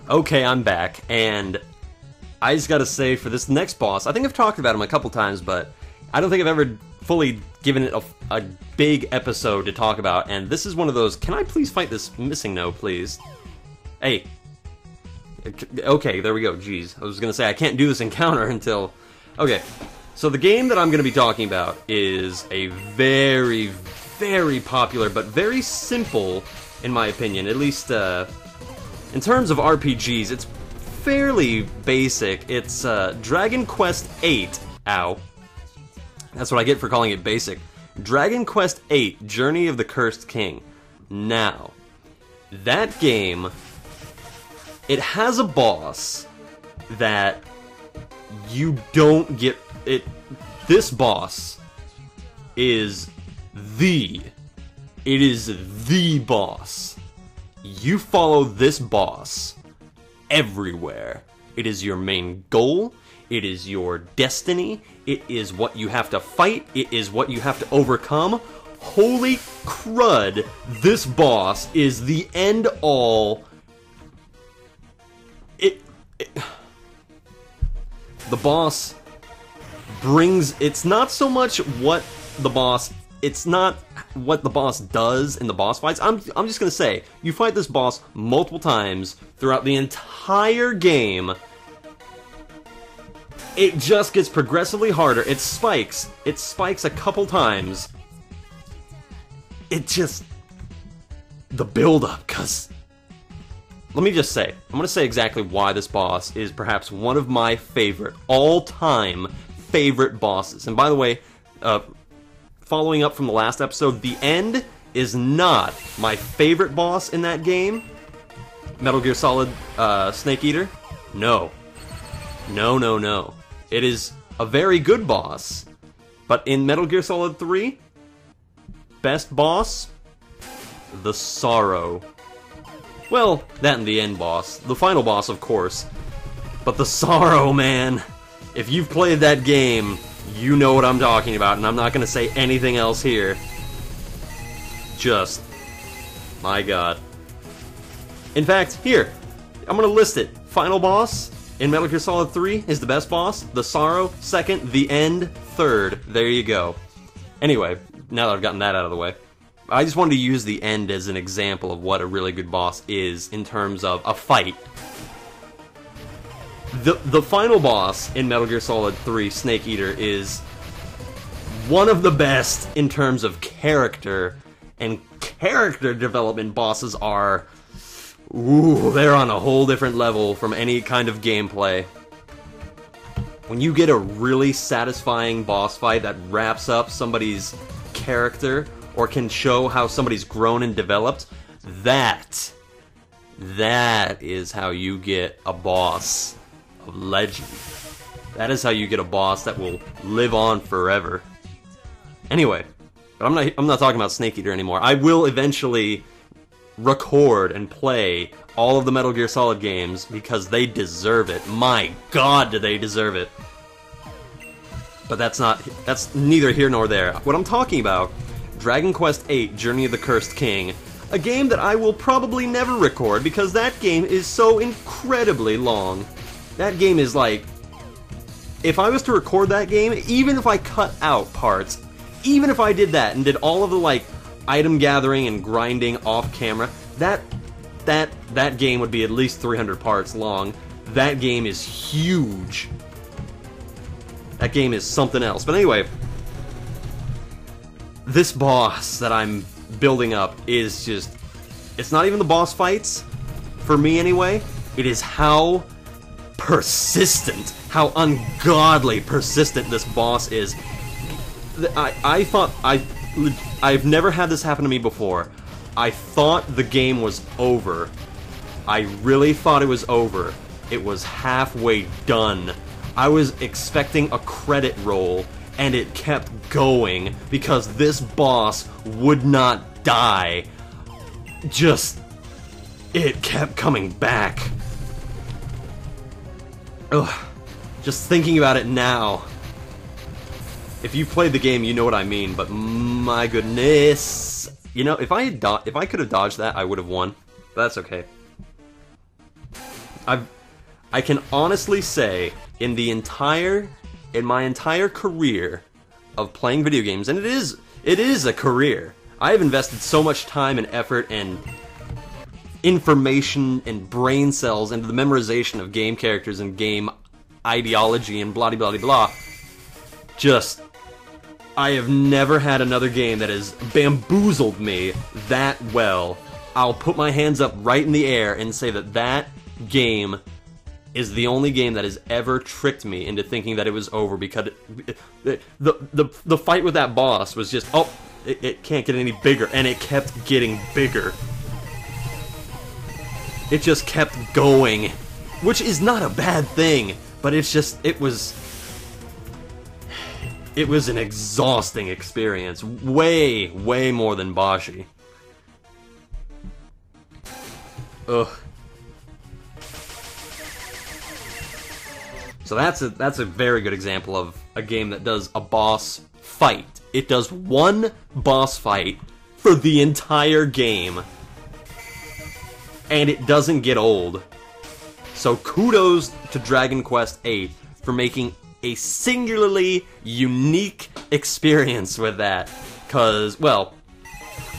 Okay, I'm back, and I just gotta say, for this next boss, I think I've talked about him a couple times, but I don't think I've ever fully given it a big episode to talk about, and this is one of those, can I please fight this missing no, please? Hey. Okay, there we go, jeez. I was gonna say, I can't do this encounter until... Okay, so the game that I'm gonna be talking about is a very, very popular, but very simple, in my opinion, at least, in terms of RPGs, it's fairly basic. It's Dragon Quest VIII. Ow. That's what I get for calling it basic. Dragon Quest VIII, Journey of the Cursed King. Now, that game, it has a boss that you don't get... This boss is the... It is the boss. You follow this boss everywhere. It is your main goal. It is your destiny. It is what you have to fight. It is what you have to overcome. Holy crud, this boss is the end all. The boss brings... It's not so much what the boss... It's not what the boss does in the boss fights. I'm just gonna say, you fight this boss multiple times throughout the entire game. It just gets progressively harder. It spikes. It spikes a couple times. It just... The build-up, cause... Let me just say, I'm gonna say exactly why this boss is perhaps one of my favorite, all-time favorite bosses. And by the way, following up from the last episode, the end is not my favorite boss in that game. Metal Gear Solid Snake Eater? No. No, no, no. It is a very good boss, but in Metal Gear Solid 3, best boss? The Sorrow. Well, that and the end boss. The final boss, of course. But the Sorrow, man. If you've played that game, you know what I'm talking about, and I'm not going to say anything else here. Just... My god. In fact, here, I'm going to list it. Final boss in Metal Gear Solid 3 is the best boss. The Sorrow, second. The End, third. There you go. Anyway, now that I've gotten that out of the way, I just wanted to use the End as an example of what a really good boss is in terms of a fight. The final boss in Metal Gear Solid 3, Snake Eater, is one of the best in terms of character, and character development bosses are... Ooh, they're on a whole different level from any kind of gameplay. When you get a really satisfying boss fight that wraps up somebody's character, or can show how somebody's grown and developed, that is how you get a boss of legend. That is how you get a boss that will live on forever. Anyway, but I'm not talking about Snake Eater anymore. I will eventually record and play all of the Metal Gear Solid games because they deserve it. My god, do they deserve it. But that's neither here nor there. What I'm talking about, Dragon Quest VIII, Journey of the Cursed King, a game that I will probably never record because that game is so incredibly long. That game is like... If I was to record that game, even if I cut out parts, even if I did that and did all of the, like, item gathering and grinding off camera, that game would be at least 300 parts long. That game is huge. That game is something else. But anyway, this boss that I'm building up is just... It's not even the boss fights, for me anyway. It is how persistent, how ungodly persistent this boss is. I thought... I've never had this happen to me before. I thought the game was over. I really thought it was over. It was halfway done. I was expecting a credit roll, and it kept going because this boss would not die. Just... It kept coming back. Ugh. Just thinking about it now. If you played the game, you know what I mean, but my goodness. You know, if I could have dodged that, I would have won. But that's okay. I can honestly say in my entire career of playing video games, and it is a career. I have invested so much time and effort and information and brain cells into the memorization of game characters and game ideology and blah blah blah blah. I have never had another game that has bamboozled me that well. I'll put my hands up right in the air and say that game is the only game that has ever tricked me into thinking that it was over, because the fight with that boss was just, oh, it can't get any bigger, and it kept getting bigger. It just kept going, which is not a bad thing, but it was an exhausting experience, way more than Boshy. Ugh. So that's a very good example of a game that does a boss fight. It does one boss fight for the entire game, and it doesn't get old. So kudos to Dragon Quest VIII for making a singularly unique experience with that. Cause, well,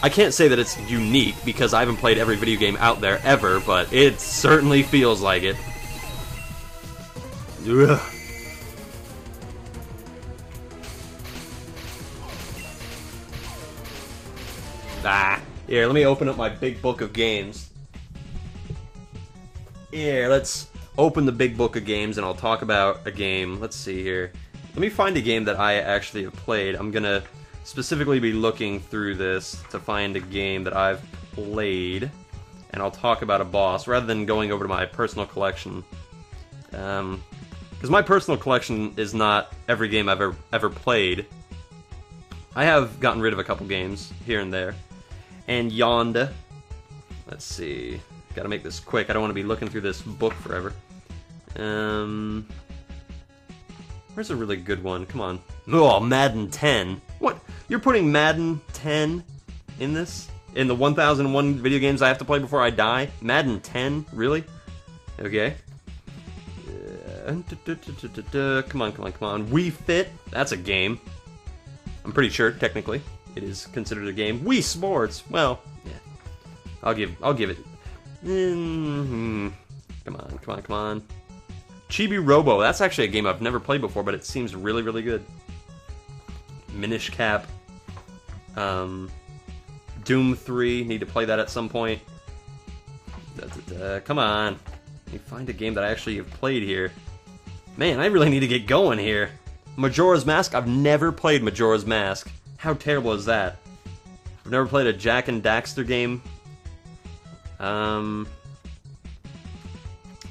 I can't say that it's unique because I haven't played every video game out there ever, but it certainly feels like it. Ugh. Here, let me open up my big book of games. Here, let's open the big book of games and I'll talk about a game. Let's see here. Let me find a game that I actually have played. I'm gonna specifically be looking through this to find a game that I've played, and I'll talk about a boss rather than going over to my personal collection. Because my personal collection is not every game I've ever played. I have gotten rid of a couple games here and there. And yonder, let's see, gotta make this quick, I don't want to be looking through this book forever. Where's a really good one? Come on. Oh, Madden 10. What? You're putting Madden 10 in this? In the 1001 video games I have to play before I die? Madden 10? Really? Okay. Come on. Wii Fit? That's a game. I'm pretty sure, technically, it is considered a game. Wii Sports! Well, yeah. I'll give it. Come on. Chibi Robo, that's actually a game I've never played before, but it seems really, really good. Minish Cap. Doom 3, need to play that at some point. Come on. Let me find a game that I actually have played here. Man, I really need to get going here. Majora's Mask? I've never played Majora's Mask. How terrible is that? I've never played a Jak and Daxter game.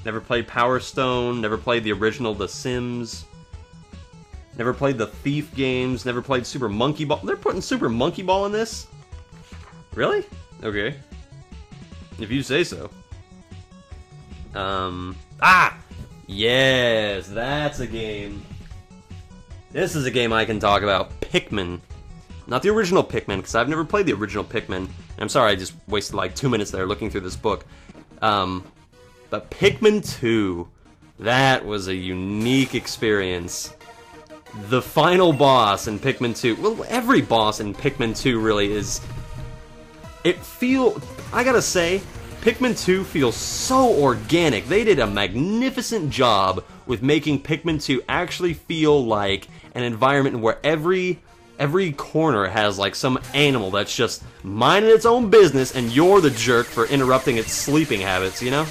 Never played Power Stone. Never played the original The Sims. Never played the Thief games. Never played Super Monkey Ball. They're putting Super Monkey Ball in this? Really? Okay. If you say so. Yes, that's a game. This is a game I can talk about. Pikmin. Not the original Pikmin, because I've never played the original Pikmin. I'm sorry, I just wasted like 2 minutes there looking through this book. But Pikmin 2, that was a unique experience. The final boss in Pikmin 2, well, every boss in Pikmin 2 really is... I gotta say, Pikmin 2 feels so organic. They did a magnificent job with making Pikmin 2 actually feel like an environment where every corner has like some animal that's just minding its own business and you're the jerk for interrupting its sleeping habits, you know?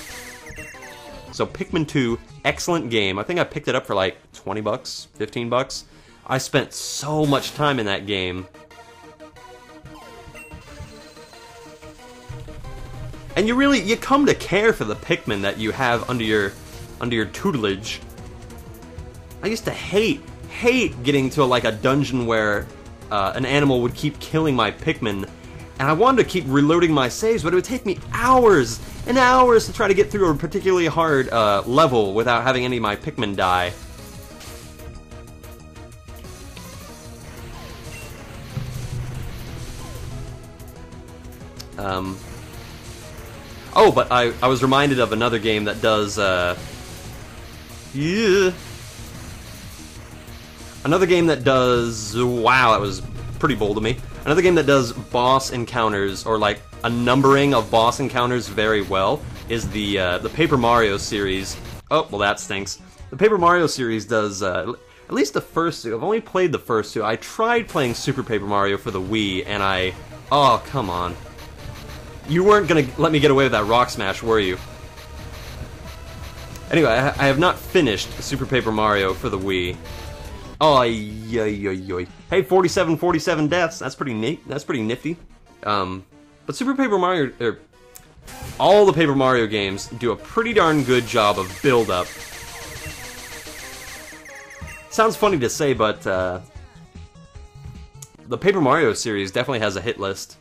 So Pikmin 2, excellent game. I think I picked it up for like 20 bucks, 15 bucks. I spent so much time in that game. And you come to care for the Pikmin that you have under your tutelage. I used to hate getting to like a dungeon where an animal would keep killing my Pikmin, and I wanted to keep reloading my saves, but it would take me hours and hours to try to get through a particularly hard level without having any of my Pikmin die. Oh, but I was reminded of another game that does, yeah. Another game that does, wow, that was pretty bold of me. Another game that does boss encounters, or like a numbering of boss encounters very well, is the Paper Mario series. Oh, well that stinks. The Paper Mario series does, at least the first two. I've only played the first two. I tried playing Super Paper Mario for the Wii, and oh, come on. You weren't gonna let me get away with that Rock Smash, were you? Anyway, I have not finished Super Paper Mario for the Wii. Oh, hey, 47 deaths. That's pretty neat. That's pretty nifty. But Super Paper Mario, all the Paper Mario games do a pretty darn good job of build-up. Sounds funny to say, but the Paper Mario series definitely has a hit list.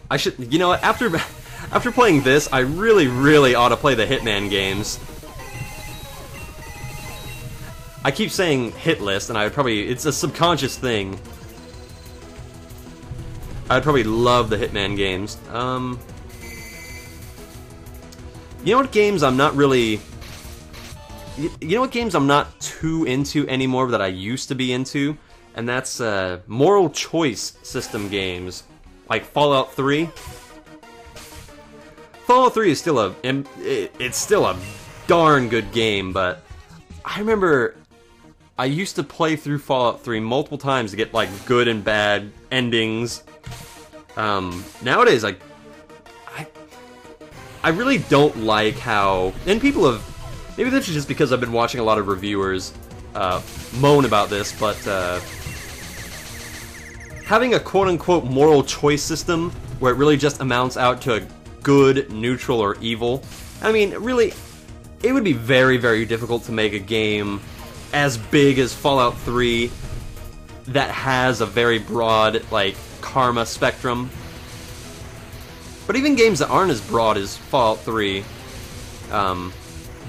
I should, you know what? After playing this, I really ought to play the Hitman games. I keep saying hit list, and it's a subconscious thing. I'd probably love the Hitman games. You know what games I'm not really... You know what games I'm not too into anymore that I used to be into? And that's moral choice system games. Like Fallout 3. Fallout 3 is still it's still a darn good game, but I remember I used to play through Fallout 3 multiple times to get like good and bad endings. Nowadays, I really don't like how, and people have, maybe this is just because I've been watching a lot of reviewers moan about this, but having a quote-unquote moral choice system where it really just amounts out to a good, neutral, or evil, I mean, really, it would be very difficult to make a game as big as Fallout 3 that has a very broad, like, karma spectrum. But even games that aren't as broad as Fallout 3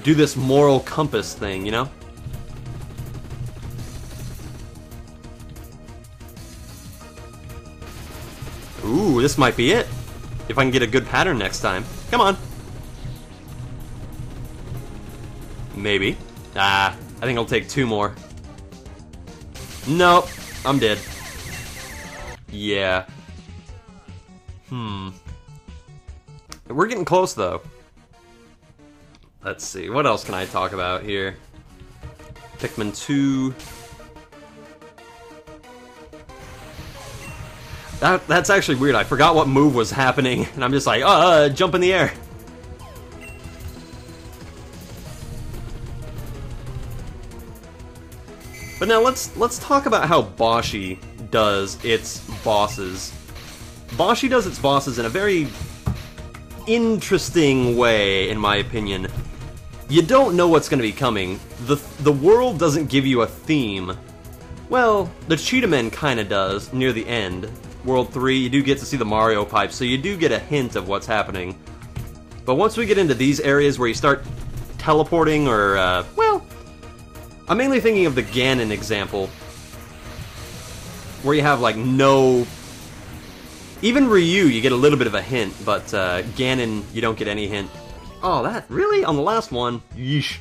do this moral compass thing, you know? Ooh, this might be it. If I can get a good pattern next time. Come on. Maybe. I think I'll take 2 more. Nope, I'm dead. Yeah. We're getting close, though. Let's see, what else can I talk about here? Pikmin 2... That's actually weird. I forgot what move was happening, and I'm just like, jump in the air. But now let's talk about how Boshy does its bosses. Boshy does its bosses in a very interesting way, in my opinion. You don't know what's going to be coming. The world doesn't give you a theme. Well, the Cheetah Men kind of does near the end. World 3, you do get to see the Mario pipes, so you do get a hint of what's happening. But once we get into these areas where you start teleporting, or, well, I'm mainly thinking of the Ganon example, where you have, like, no... Even Ryu, you get a little bit of a hint, but Ganon, you don't get any hint. Oh, that, really? On the last one? Yeesh.